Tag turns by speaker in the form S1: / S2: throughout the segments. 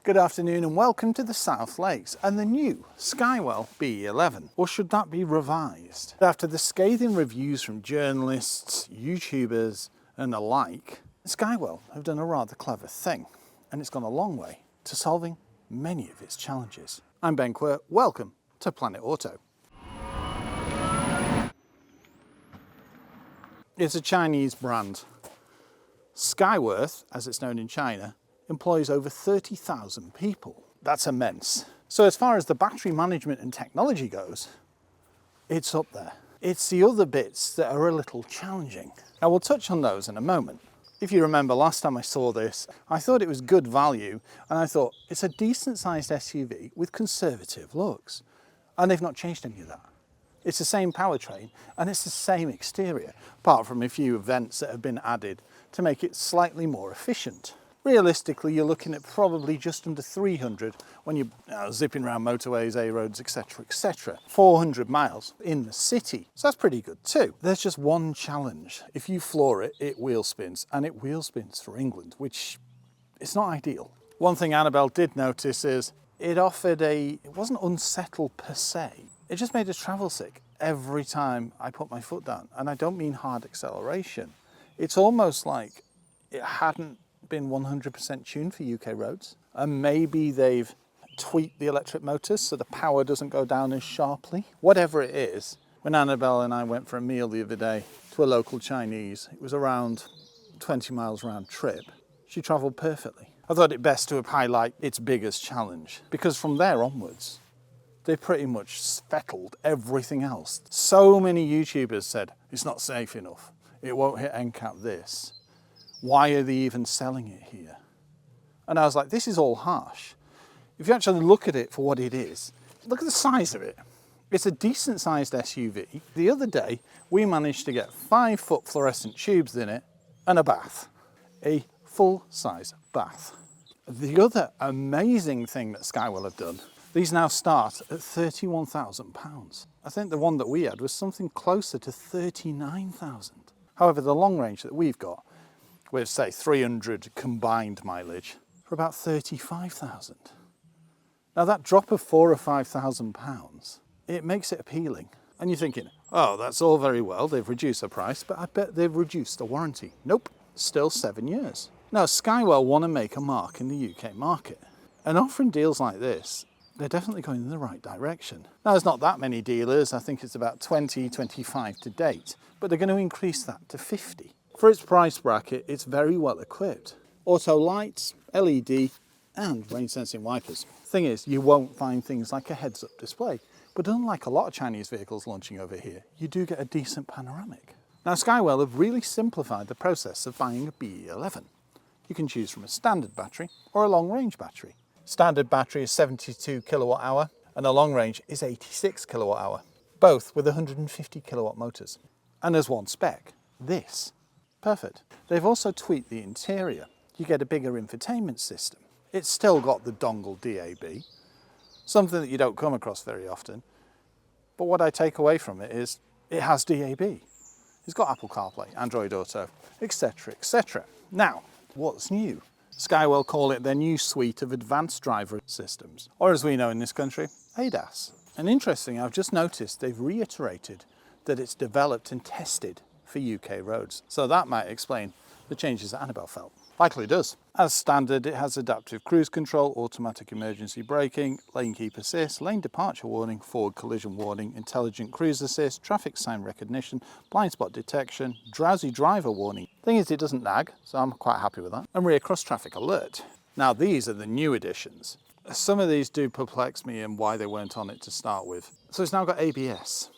S1: Good afternoon and welcome to the South Lakes and the new Skywell BE11, or should that be revised? After the scathing reviews from journalists, YouTubers and the like, Skywell have done a rather clever thing, and it's gone a long way to solving many of its challenges. I'm Ben Quirk, welcome to Planet Auto. It's a Chinese brand. Skyworth, as it's known in China, employs over 30,000 people. That's immense. So as far as the battery management and technology goes, it's up there. It's the other bits that are a little challenging. Now we'll touch on those in a moment. If you remember last time I saw this, I thought it was good value, and I thought it's a decent sized SUV with conservative looks. And they've not changed any of that. It's the same powertrain and it's the same exterior, apart from a few vents that have been added to make it slightly more efficient. Realistically, you're looking at probably just under 300 when you're zipping around motorways, A roads, etc, etc. 400 miles in the city, so that's pretty good too. There's just one challenge. If you floor it, it wheel spins, and it wheel spins for England, which is not ideal. One thing Annabelle did notice is it wasn't unsettled per se, it just made us travel sick every time I put my foot down, and I don't mean hard acceleration. It's almost like it hadn't been 100% tuned for UK roads, and maybe they've tweaked the electric motors so the power doesn't go down as sharply. Whatever it is, when Annabelle and I went for a meal the other day to a local Chinese, it was around 20 miles round trip, she travelled perfectly. I thought it best to highlight its biggest challenge, because from there onwards they pretty much fettled everything else. So many YouTubers said it's not safe enough, it won't hit NCAP this. Why are they even selling it here? And I was like, this is all harsh. If you actually look at it for what it is, look at the size of it. It's a decent sized SUV. The other day, we managed to get 5-foot fluorescent tubes in it and a bath. A full size bath. The other amazing thing that Skywell have done, these now start at £31,000. I think the one that we had was something closer to 39,000. However, the long range that we've got, with say 300 combined mileage, for about 35,000. Now that drop of £4,000 or £5,000, it makes it appealing. And you're thinking, oh, that's all very well, they've reduced the price, but I bet they've reduced the warranty. Nope, still 7 years. Now Skywell want to make a mark in the UK market, and offering deals like this, they're definitely going in the right direction. Now there's not that many dealers, I think it's about 20, 25 to date, but they're going to increase that to 50. For its price bracket, it's very well equipped. Auto lights, LED, and rain sensing wipers. Thing is, you won't find things like a heads-up display, but unlike a lot of Chinese vehicles launching over here, you do get a decent panoramic. Now Skywell have really simplified the process of buying a BE11. You can choose from a standard battery or a long-range battery. Standard battery is 72 kilowatt hour and the long range is 86 kilowatt hour, both with 150 kilowatt motors. And there's one spec, this. Perfect. They've also tweaked the interior. You get a bigger infotainment system. It's still got the dongle DAB, something that you don't come across very often. But what I take away from it is it has DAB. It's got Apple CarPlay, Android Auto, etc, etc. Now, what's new? Skywell call it their new suite of advanced driver systems, or as we know in this country, ADAS. And interesting, I've just noticed they've reiterated that it's developed and tested for UK roads. So that might explain the changes that Annabelle felt. Likely does. As standard, it has adaptive cruise control, automatic emergency braking, lane keep assist, lane departure warning, forward collision warning, intelligent cruise assist, traffic sign recognition, blind spot detection, drowsy driver warning. Thing is, it doesn't nag, so I'm quite happy with that. And rear cross traffic alert. Now these are the new additions. Some of these do perplex me and why they weren't on it to start with. So it's now got ABS,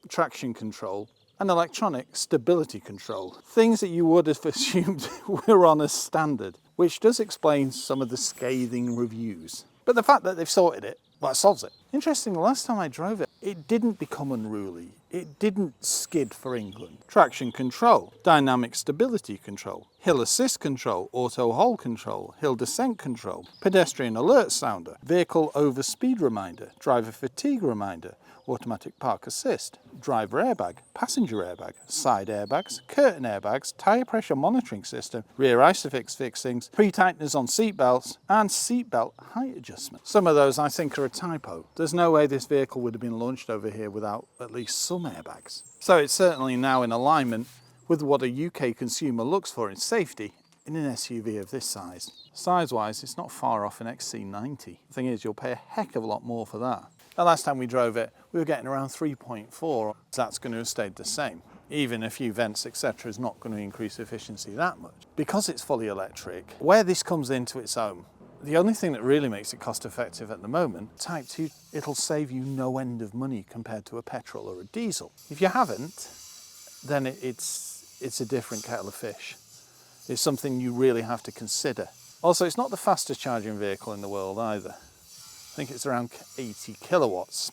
S1: traction control, and electronic stability control. Things that you would have assumed were on as standard, which does explain some of the scathing reviews. But the fact that they've sorted it, well, it solves it. Interesting, the last time I drove it, it didn't become unruly. It didn't skid for England. Traction control, dynamic stability control, hill assist control, auto hold control, hill descent control, pedestrian alert sounder, vehicle over speed reminder, driver fatigue reminder, automatic park assist, driver airbag, passenger airbag, side airbags, curtain airbags, tyre pressure monitoring system, rear isofix fixings, pre-tighteners on seat belts, and seatbelt height adjustment. Some of those I think are a typo. There's no way this vehicle would have been launched over here without at least some airbags. So it's certainly now in alignment with what a UK consumer looks for in safety in an SUV of this size. Size-wise, it's not far off an XC90. The thing is, you'll pay a heck of a lot more for that. The last time we drove it, we were getting around 3.4. That's going to have stayed the same. Even a few vents, etc. is not going to increase efficiency that much. Because it's fully electric, where this comes into its own, the only thing that really makes it cost effective at the moment, Type 2, it'll save you no end of money compared to a petrol or a diesel. If you haven't, then it's a different kettle of fish. It's something you really have to consider. Also, it's not the fastest charging vehicle in the world either. I think it's around 80 kilowatts.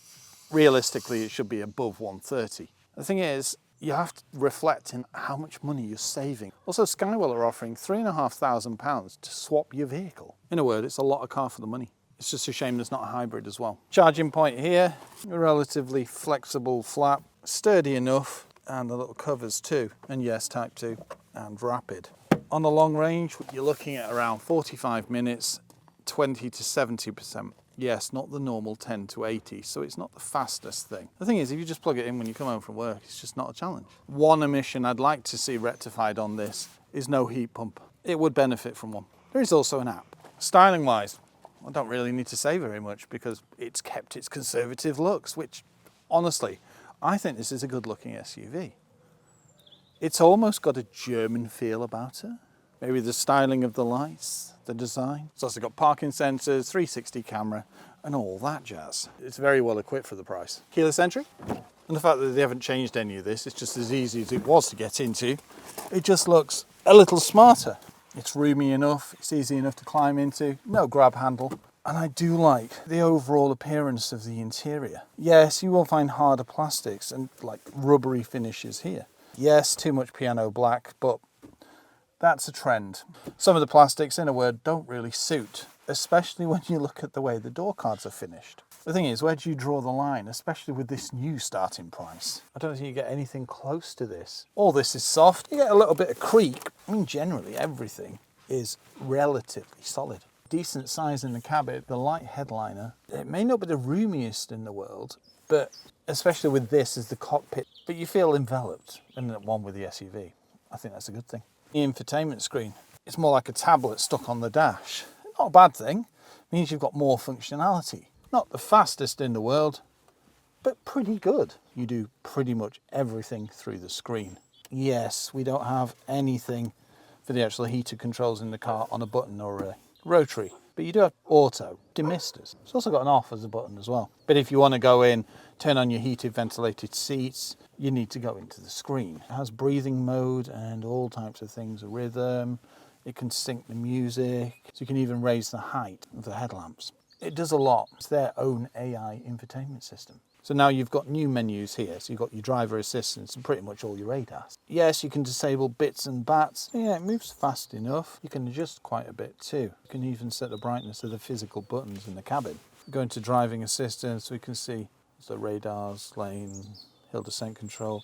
S1: Realistically, it should be above 130. The thing is, you have to reflect in how much money you're saving. Also, Skywell are offering £3,500 to swap your vehicle. In a word, it's a lot of car for the money. It's just a shame there's not a hybrid as well. Charging point here, a relatively flexible flap, sturdy enough, and the little covers too. And yes, Type 2 and rapid. On the long range, you're looking at around 45 minutes, 20 to 70%. Yes, not the normal 10 to 80, so it's not the fastest thing. The thing is, if you just plug it in when you come home from work, it's just not a challenge. One omission I'd like to see rectified on this is no heat pump. It would benefit from one. There is also an app. Styling-wise, I don't really need to say very much because it's kept its conservative looks, which, honestly, I think this is a good-looking SUV. It's almost got a German feel about it. Maybe the styling of the lights, the design. It's also got parking sensors, 360 camera, and all that jazz. It's very well equipped for the price. Keyless entry, and the fact that they haven't changed any of this, it's just as easy as it was to get into. It just looks a little smarter. It's roomy enough, it's easy enough to climb into, no grab handle. And I do like the overall appearance of the interior. Yes, you will find harder plastics and like rubbery finishes here. Yes, too much piano black, but that's a trend. Some of the plastics, in a word, don't really suit, especially when you look at the way the door cards are finished. The thing is, where do you draw the line, especially with this new starting price? I don't think you get anything close to this. All this is soft. You get a little bit of creak. I mean, generally everything is relatively solid. Decent size in the cabin. The light headliner, it may not be the roomiest in the world, but especially with this as the cockpit, but you feel enveloped in the one with the SUV. I think that's a good thing. The infotainment screen, it's more like a tablet stuck on the dash. Not a bad thing, it means you've got more functionality. Not the fastest in the world, but pretty good. You do pretty much everything through the screen. Yes, we don't have anything for the actual heated controls in the car on a button or a rotary, but you do have auto, demisters. It's also got an off as a button as well. But if you want to go in, turn on your heated ventilated seats, you need to go into the screen. It has breathing mode and all types of things, a rhythm. It can sync the music, so you can even raise the height of the headlamps. It does a lot. It's their own AI infotainment system. So now you've got new menus here. So you've got your driver assistance and pretty much all your ADAS. Yes, you can disable bits and bats. Yeah, it moves fast enough. You can adjust quite a bit too. You can even set the brightness of the physical buttons in the cabin. Go into driving assistance, we can see the radars, lane, hill descent control,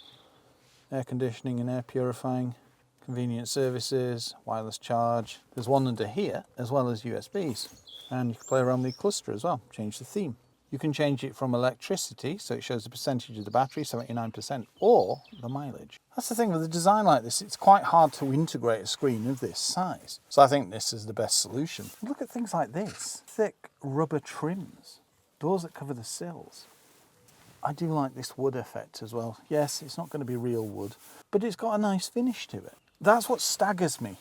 S1: air conditioning and air purifying, convenient services, wireless charge. There's one under here as well as USBs. And you can play around with the cluster as well, change the theme. You can change it from electricity, so it shows the percentage of the battery, 79%, or the mileage. That's the thing with a design like this, it's quite hard to integrate a screen of this size. So I think this is the best solution. Look at things like this, thick rubber trims, doors that cover the sills. I do like this wood effect as well. Yes, it's not going to be real wood, but it's got a nice finish to it. That's what staggers me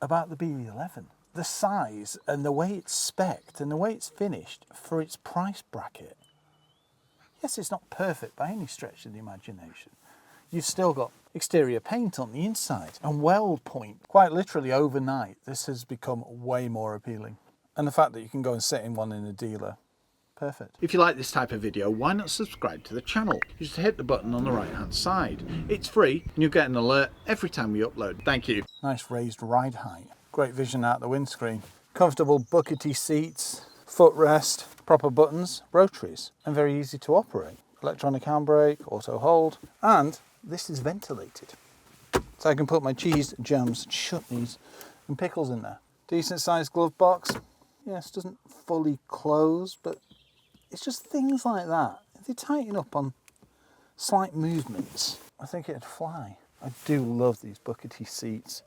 S1: about the BE11. The size and the way it's spec'd and the way it's finished for its price bracket. Yes, it's not perfect by any stretch of the imagination. You've still got exterior paint on the inside and weld point. Quite literally overnight, this has become way more appealing. And the fact that you can go and sit in one in a dealer, Perfect. If you like this type of video, why not subscribe to the channel? You just hit the button on the right hand side. It's free and you'll get an alert every time we upload. Thank you. Nice raised ride height. Great vision out the windscreen. Comfortable buckety seats, footrest, proper buttons, rotaries, and very easy to operate. Electronic handbrake, auto hold, and this is ventilated. So I can put my cheese, jams, chutneys and pickles in there. Decent sized glove box. Yes, doesn't fully close, but it's just things like that. If they tighten up on slight movements, I think it'd fly. I do love these buckety seats,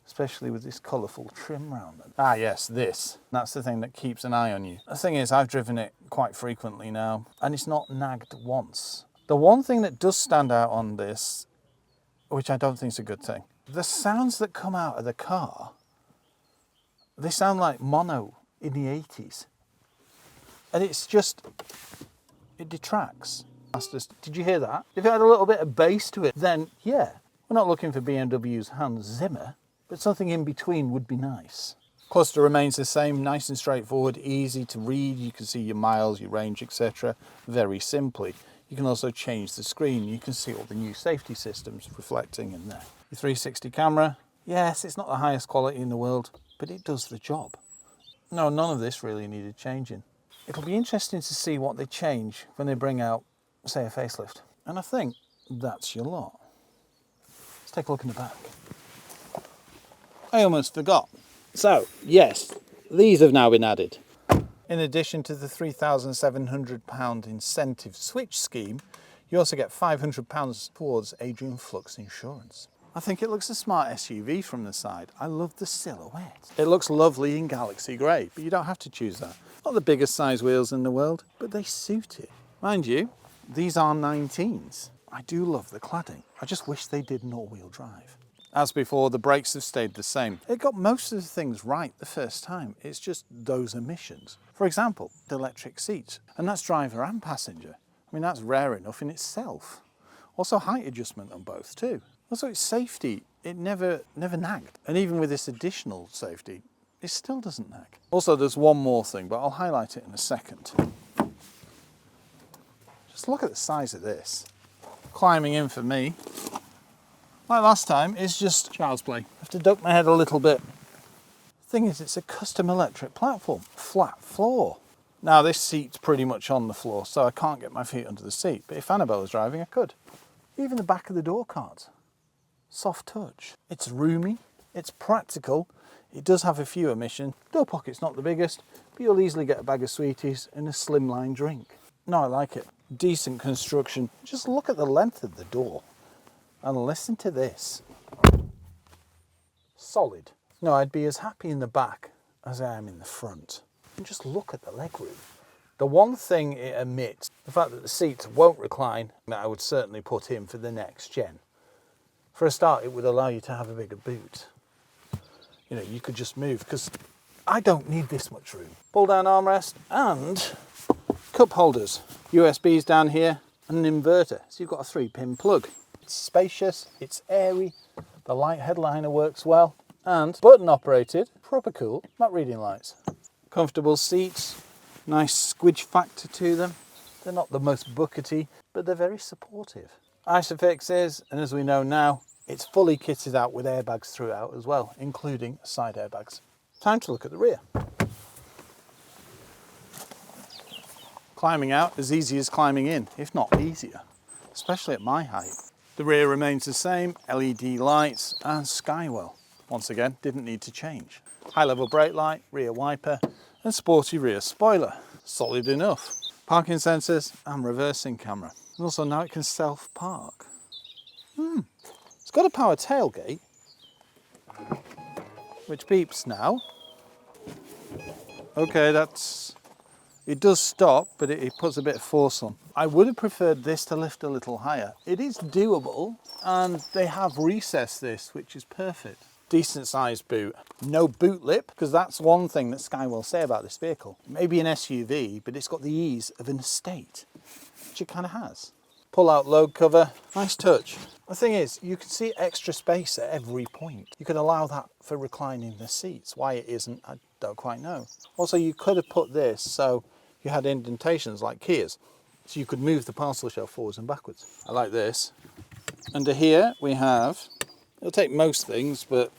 S1: especially with this colourful trim around them. Ah yes, this. That's the thing that keeps an eye on you. The thing is, I've driven it quite frequently now, and it's not nagged once. The one thing that does stand out on this, which I don't think is a good thing, the sounds that come out of the car, they sound like mono in the 80s. And it's just, it detracts. Did you hear that? If it had a little bit of bass to it, then yeah, we're not looking for BMW's Hans Zimmer, but something in between would be nice. Cluster remains the same, nice and straightforward, easy to read. You can see your miles, your range, etc. very simply. You can also change the screen. You can see all the new safety systems reflecting in there. Your 360 camera, yes, it's not the highest quality in the world, but it does the job. No, none of this really needed changing. It'll be interesting to see what they change when they bring out, say, a facelift. And I think that's your lot. Let's take a look in the back. I almost forgot. So, yes, these have now been added. In addition to the £3,700 incentive switch scheme, you also get £500 towards Adrian Flux insurance. I think it looks a smart SUV from the side. I love the silhouette. It looks lovely in Galaxy Grey, but you don't have to choose that. Not the biggest size wheels in the world, but they suit it. Mind you, these are 19s. I do love the cladding. I just wish they did an all-wheel drive. As before, the brakes have stayed the same. It got most of the things right the first time. It's just those omissions. For example, the electric seats, and that's driver and passenger. I mean, that's rare enough in itself. Also height adjustment on both too. Also it's safety, it never nagged. And even with this additional safety, it still doesn't nag. Also there's one more thing, but I'll highlight it in a second. Just look at the size of this. Climbing in for me, like last time, is just child's play. I have to duck my head a little bit. Thing is, it's a custom electric platform, flat floor. Now this seat's pretty much on the floor, so I can't get my feet under the seat, but if Annabelle was driving, I could. Even the back of the door cards, soft touch. It's roomy, it's practical, it does have a few omissions. Door pocket's not the biggest, but you'll easily get a bag of sweeties and a slimline drink. No, I like it. Decent construction. Just look at the length of the door and listen to this. Solid. No, I'd be as happy in the back as I am in the front. And just look at the legroom. The one thing it omits, the fact that the seats won't recline, that I would certainly put in for the next gen. For a start, it would allow you to have a bigger boot. You know, you could just move, because I don't need this much room. Pull down armrest and cup holders. USBs down here and an inverter. So you've got a 3-pin plug. It's spacious, it's airy, the light headliner works well, and button operated, proper cool, not reading lights. Comfortable seats, nice squidge factor to them. They're not the most buckety, but they're very supportive. Isofix is, and as we know now, it's fully kitted out with airbags throughout as well, including side airbags. Time to look at the rear. Climbing out as easy as climbing in, if not easier, especially at my height. The rear remains the same, LED lights and Skywell. Once again, didn't need to change. High level brake light, rear wiper and sporty rear spoiler. Solid enough. Parking sensors and reversing camera. And also now it can self-park. It's got a power tailgate, which beeps now. Okay, it does stop, but it puts a bit of force on. I would have preferred this to lift a little higher. It is doable, and they have recessed this, which is perfect. Decent sized boot. No boot lip, because that's one thing that Skywell say about this vehicle. Maybe an SUV, but it's got the ease of an estate, which it kind of has. Pull out load cover, nice touch. The thing is, you can see extra space at every point. You could allow that for reclining the seats. Why it isn't, I don't quite know. Also, you could have put this so you had indentations like Kia's, so you could move the parcel shelf forwards and backwards. I like this. Under here we have, it'll take most things, but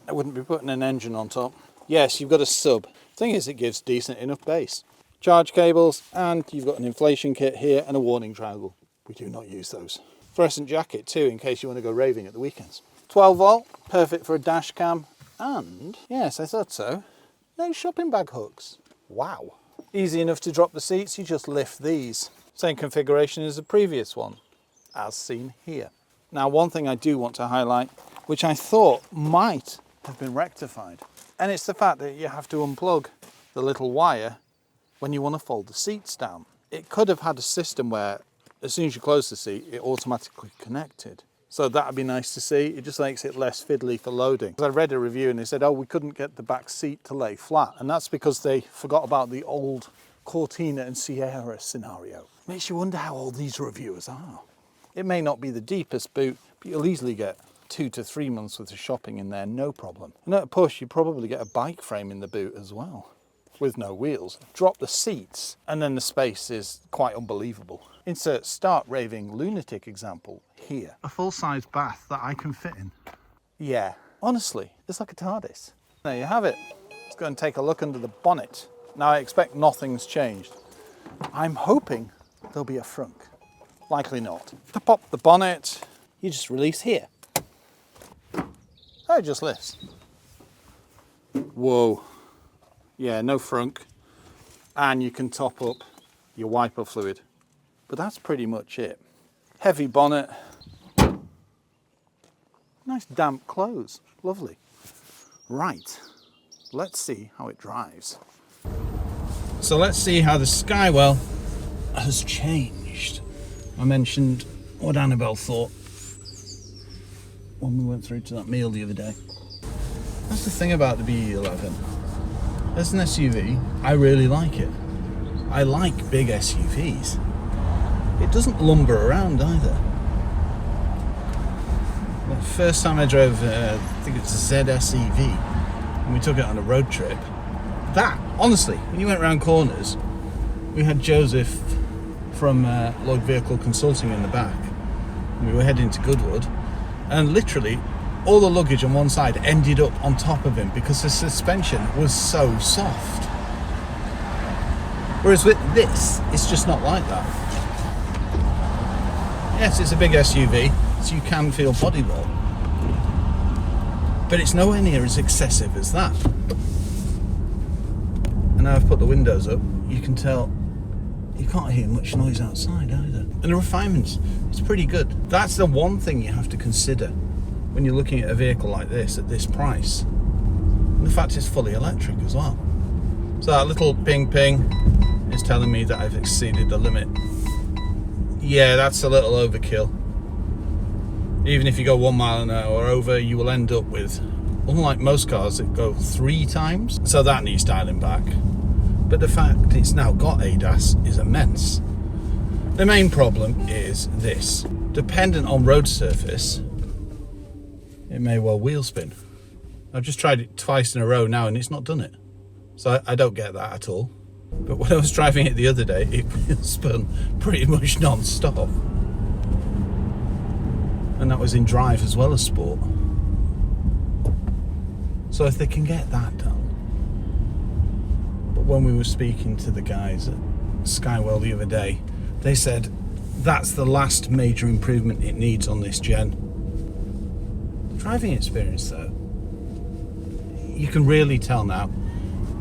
S1: I wouldn't be putting an engine on top. Yes, you've got a sub. Thing is, it gives decent enough bass. Charge cables, and you've got an inflation kit here and a warning triangle. We do not use those. Fluorescent jacket too, in case you want to go raving at the weekends. 12 volt, perfect for a dash cam. And, yes, I thought so, no shopping bag hooks. Wow. Easy enough to drop the seats, you just lift these. Same configuration as the previous one, as seen here. Now, one thing I do want to highlight, which I thought might have been rectified, and it's the fact that you have to unplug the little wire when you want to fold the seats down. It could have had a system where as soon as you close the seat, it automatically connected. So that would be nice to see. It just makes it less fiddly for loading. I read a review and they said, oh, we couldn't get the back seat to lay flat. And that's because they forgot about the old Cortina and Sierra scenario. Makes you wonder how old these reviewers are. It may not be the deepest boot, but you'll easily get 2 to 3 months worth of shopping in there, no problem. And at a push, you probably get a bike frame in the boot as well, with no wheels. Drop the seats, and then the space is quite unbelievable. Insert start raving lunatic example here. A full-size bath that I can fit in. Yeah, honestly, it's like a TARDIS. There you have it. Let's go and take a look under the bonnet. Now I expect nothing's changed. I'm hoping there'll be a frunk. Likely not. To pop the bonnet, you just release here. Oh, it just lifts. Whoa. Yeah, no frunk. And you can top up your wiper fluid. But that's pretty much it. Heavy bonnet. Nice damp clothes. Lovely. Right. Let's see how it drives. So let's see how the Skywell has changed. I mentioned what Annabelle thought when we went through to that meal the other day. That's the thing about the BE11. As an SUV, I really like it. I like big SUVs. It doesn't lumber around either. The first time I drove, I think it's a ZSEV, and we took it on a road trip. That, honestly, when you went around corners, we had Joseph from Lloyd Vehicle Consulting in the back. We were heading to Goodwood, and literally all the luggage on one side ended up on top of him because the suspension was so soft. Whereas with this, it's just not like that. Yes, it's a big SUV, so you can feel body roll, but it's nowhere near as excessive as that. And now I've put the windows up, you can tell you can't hear much noise outside either. And the refinements, it's pretty good. That's the one thing you have to consider when you're looking at a vehicle like this at this price. And the fact it's fully electric as well. So that little ping ping is telling me that I've exceeded the limit. Yeah, that's a little overkill. Even if you go 1 mile an hour over, you will end up with, unlike most cars that go 3 times, so that needs dialing back. But the fact it's now got ADAS is immense. The main problem is this. Dependent on road surface, it may well wheel spin. I've just tried it twice in a row now and it's not done it. So I don't get that at all. But when I was driving it the other day, it wheel spun pretty much non-stop. And that was in drive as well as sport. So if they can get that done. But when we were speaking to the guys at Skywell the other day, they said that's the last major improvement it needs on this gen. Driving experience though, you can really tell now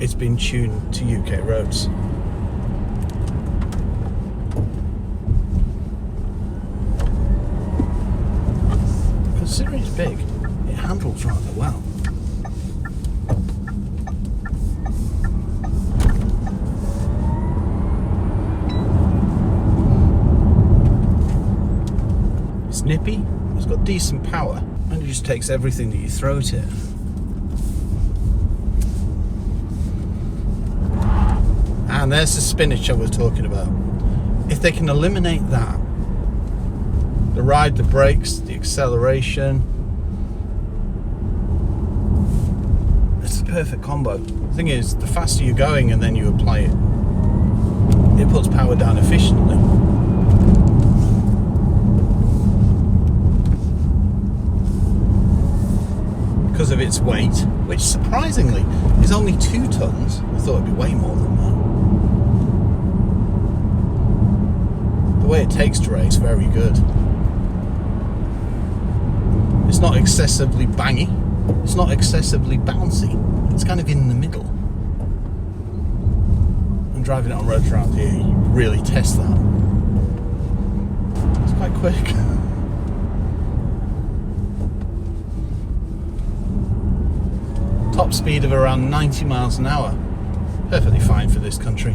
S1: it's been tuned to UK roads. Considering it's big, it handles rather well. It's nippy, it's got decent power, and it just takes everything that you throw at it. And there's the spinach I was talking about. If they can eliminate that, the ride, the brakes, the acceleration, it's the perfect combo. The thing is, the faster you're going and then you apply it, its weight, which surprisingly is only 2 tons. I thought it'd be way more than that. The way it takes terrain is very good. It's not excessively bangy, it's not excessively bouncy, it's kind of in the middle. And driving it on roads around here, you really test that. It's quite quick. Top speed of around 90 miles an hour. Perfectly fine for this country.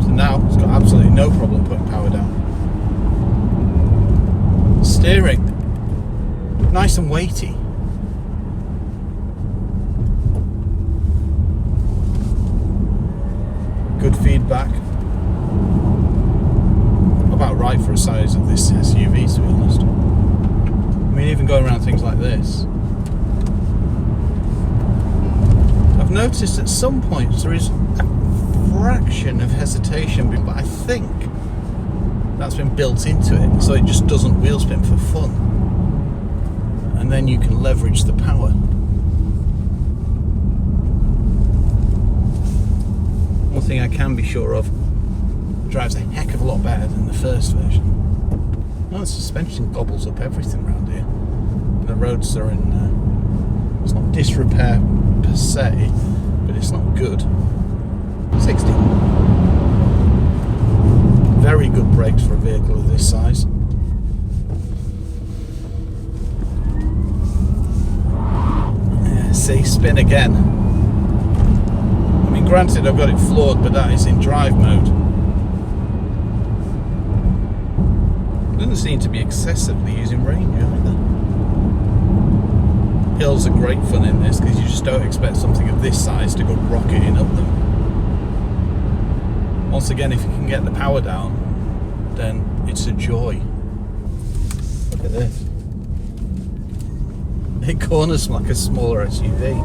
S1: So now it's got absolutely no problem putting power down. Steering, nice and weighty. Good feedback. About right for a size of this SUV, to be honest. I mean, even going around things like this, I've noticed at some points there is a fraction of hesitation, but I think that's been built into it, so it just doesn't wheel spin for fun, and then you can leverage the power. One thing I can be sure of, drives a heck of a lot better than the first version. Well, the suspension gobbles up everything around here. The roads are in, it's not disrepair per se, but it's not good. 60. Very good brakes for a vehicle of this size. Yeah, see, spin again. I mean, granted, I've got it floored, but that is in drive mode. Doesn't seem to be excessively using range either. Hills are great fun in this because you just don't expect something of this size to go rocketing up them. Once again, if you can get the power down, then it's a joy. Look at this. It corners like a smaller SUV.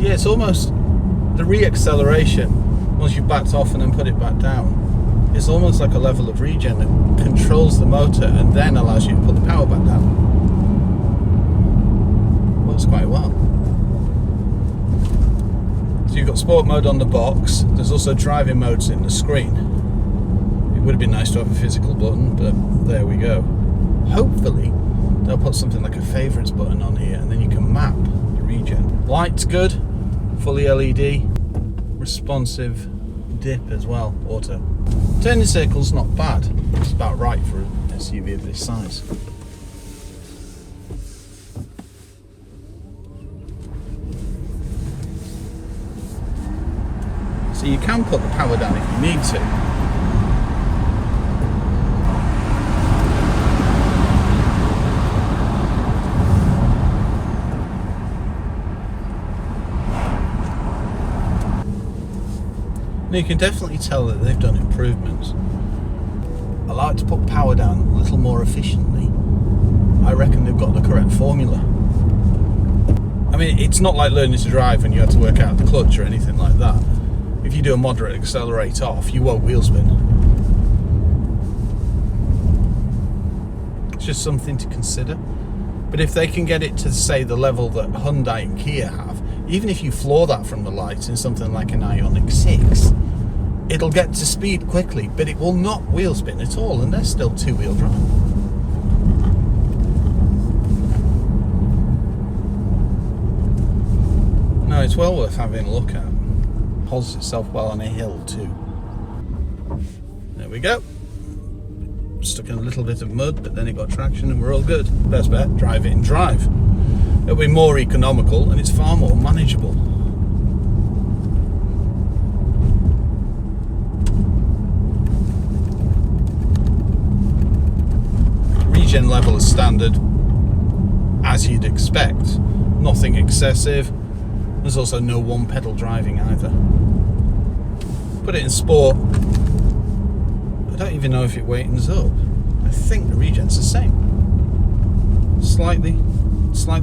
S1: Yeah, it's almost the re-acceleration, once you've backed off and then put it back down, it's almost like a level of regen that controls the motor and then allows you to put the power back down. Works quite well. So you've got sport mode on the box, there's also driving modes in the screen. It would have been nice to have a physical button, but there we go. Hopefully they'll put something like a favourites button on here and then you can map the regen. Light's good. Fully LED, responsive dip as well, auto. Turning circle's not bad, it's about right for an SUV of this size. So you can put the power down if you need to. You can definitely tell that they've done improvements. I like to put power down a little more efficiently. I reckon they've got the correct formula. I mean, it's not like learning to drive and you have to work out the clutch or anything like that. If you do a moderate accelerate off, you won't wheel spin. It's just something to consider. But if they can get it to, say, the level that Hyundai and Kia have, even if you floor that from the lights in something like an Ioniq 6, it'll get to speed quickly, but it will not wheel spin at all, and they're still two-wheel drive. No, it's well worth having a look at. Holds itself well on a hill too. There we go. Stuck in a little bit of mud, but then it got traction and we're all good. Best bet, drive it in drive. It'll be more economical and it's far more manageable. Regen level is standard, as you'd expect. Nothing excessive. There's also no one pedal driving either. Put it in sport. I don't even know if it weightens up. I think the regen's the same. Slightly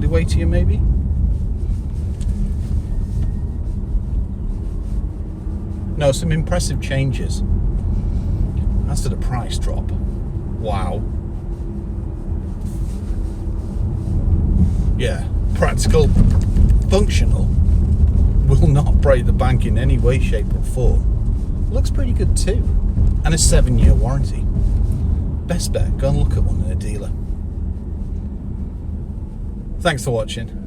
S1: weightier maybe. No, some impressive changes. As to the price drop, wow. Yeah, practical, functional, will not break the bank in any way, shape or form. Looks pretty good too. And a 7-year warranty. Best bet, go and look at one in a dealer. Thanks for watching.